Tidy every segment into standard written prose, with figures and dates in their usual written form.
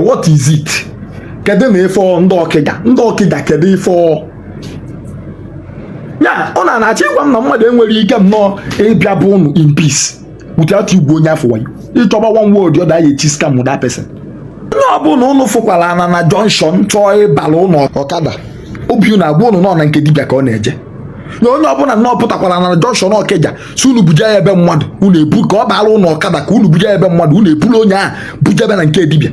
what is it? Kedu na ife ndị Okija kedu ife ya ọ na-achị gwa m na mmadụ enwere ike nnọọ ịbịa bụ unu in peace without igwe onye afọ wayo ịchọba one word ọ da echi scam that person. Onye ọbụla unu fụkwara na junction chọọ ịbala ụlọ ọkada obi unu agwa unu nọ na nke dibịa ka ọ na-eje na onye ọbụla nnọọ pụtakwara na junction Okija si unu buja ya ebe mmadụ unu ebu ka ọ bala ụlọ ọkada ka unu buja ya ebe mmadụ unu eburu onye a buja ebe na nke dibịa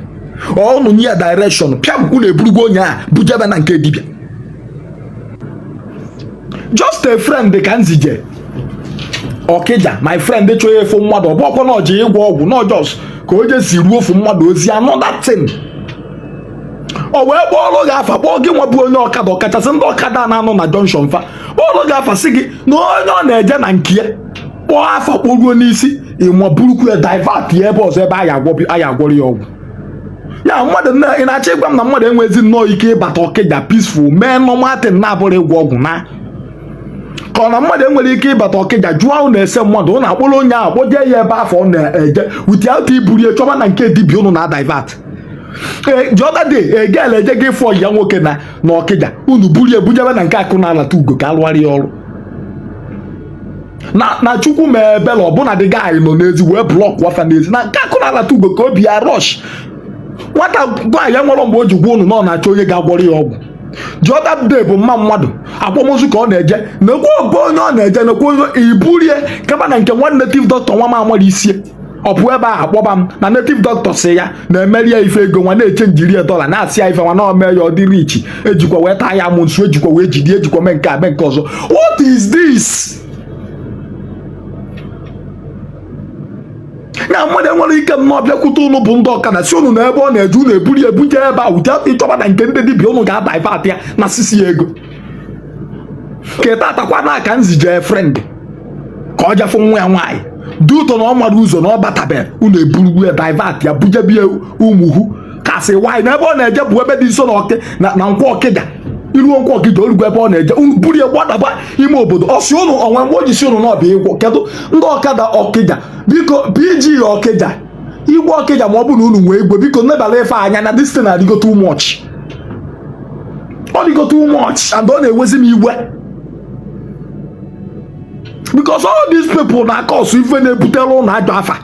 unu nye direction pịam unu eburugo onye a buja ebe na nke dibịa. Just a friend ka nzije Okija my friend chọọ efu mmadụ ọbọkwa na ọjị ịgwọ ọgwụ na just ka o je si ruo ofu mmadụ ozi another thing o wee kpọọrọ gị afa kpọọ gị nwa bụ onye ọkada ọkachasị ndị ọkada na-anọ na junction fa kpọọrọ gị afa sị gị na onye ọ na-eje na nke ya kpọọ afa kpọruo n'isi ịnwa burukwu ya divert ya ebe ọzọ ebe a ya agwọrọ ya ọgwụ ya mmadụ ị na-achọ ịgwa m na mmadụ enwezi nnọọ ike ịbata Okija peaceful mee normal thing na-abụrụ ịgwọ ọgwụ na ka ọ na mmadụ enwere ike ịbata Okija jụọ unu ese mmadụ unu akpọrọ onye ahụ kpọje ya ebe afọ ọ na-eje without iburie chọba na nke dibịa unu na divert the other day egel eje gị fọ ya nwoke na Okija unu burie bujebe na nke akụ na-alata ugo ka alụgharị ya ọrụ na chukwu mee ebele ọbụna dị gaanyị nọ n'ezi wee blọk wafa n'ezi na nke akụ na-alata ugo ka obi ya rush nwata gwaanyị ya nwere mgbe o ji gwa unu na ọ na-achọ onye ga-agwọrọ ya ọgwụ. The other day bụ mma mmadụ akwamozu ka ọ na-eje nekwa obe onye ọ na-eje nekwa iburie kaba na nke nwa native doctor nwa m amara isie ọ bụ ebe ahụ akpọba m na native doctor si ya na-emeri ya ife ego nwa na-eche njiri $1 na-asị ya ife nwa na ome ya ọ dị rich ejikwa wee taa ya amụ nsu ejikwa wee jide ejikwa mee nke a mee nke ọzọ. What is this? na mmadụ enwere ike nnọọ bịakwute unu bụ ndị ọkada si unu na ebe ọ na-eje unu eburu ebuje ebe a wute ịchọba na nke ndị dibịa unu ga-adivert ya na sisi ego keta atakwa n'aka nzije friend ka ọ jafụ nwa ya nwaanyị dị ụtọ na ọ mara ụzọ na ọ batabe unu eburu ya divert ya bujebie ụmụhu kasị nwaanyị na ebe ọ na-eje bụ ebe dị nso na nkwa Okija iruo nkwa Okija orugwu ebe ọ na-eje unu buru ya gbadaba ime obodo ọsị unu onwe mgbe o ji si unu n'ọbịa ịgwọ kedu ndị ọkada Okija biko PG Okija igwe Okija ma ọ bụ na unu nwee igwe biko nebala ife anya na this thing adịgo too much ọ dịgo too much and ọ na-ewezi m igwe because all these people na-akọsụ ife na-ebutere ụlọ ajọ afa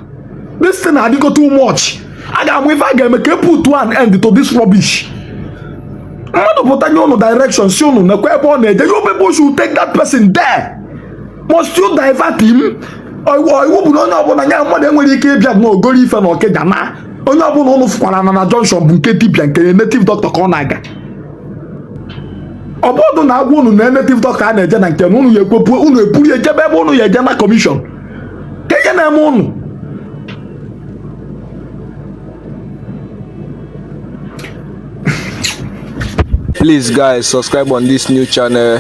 this thing adịgo too much a ga-amụ ife a ga-eme ka put one end to this rubbish. Mmadụ pụta nye unu direction si unu nekwa ebe ọ na-eje you people should take that person there must you divert him. Iwu bụ na onye ọbụla ya mmadụ enwere ike ịbịa n'ogoro ife na Okija na onye ọbụla unu fụkwara na junction bụ nke dibịa nke native doctor ka ọ na-aga ọbọdụ na-agwa unu na native doctor a na-eje na nke na unu ya ekwepu unu eburu ya jebe ebe unu ya eje na commission ka ihe na-eme unu. Please guys, subscribe on this new channel.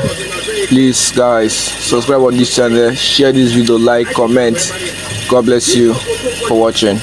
Please guys, subscribe on this channel, share this video, like, comment. God bless you for watching.